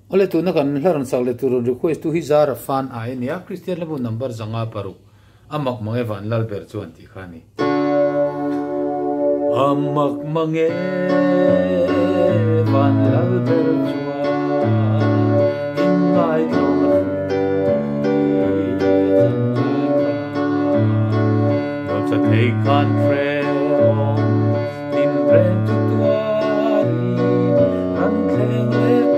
Oleh tu nak kan laran sak le turun request tu hizar fan ai nia Christian lebu number zanga paru amak mange van lal ber chuan ti khani amak mange van lal ber chuan in ngai lo no cha thei kan freo in brand tu tuari ran thleng le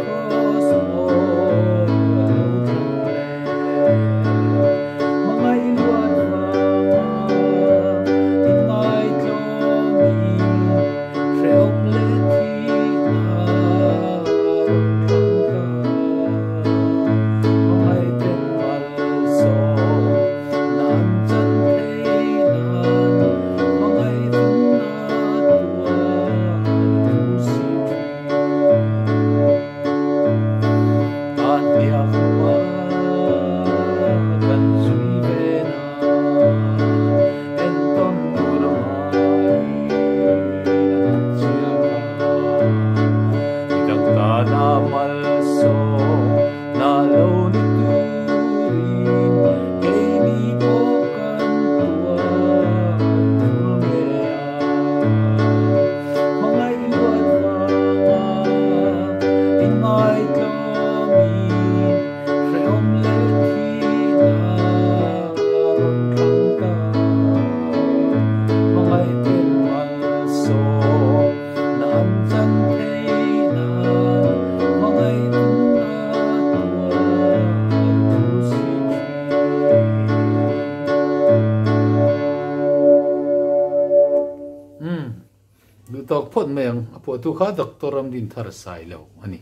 tok phot meng apo tu kha doctor am din thar sai lo ani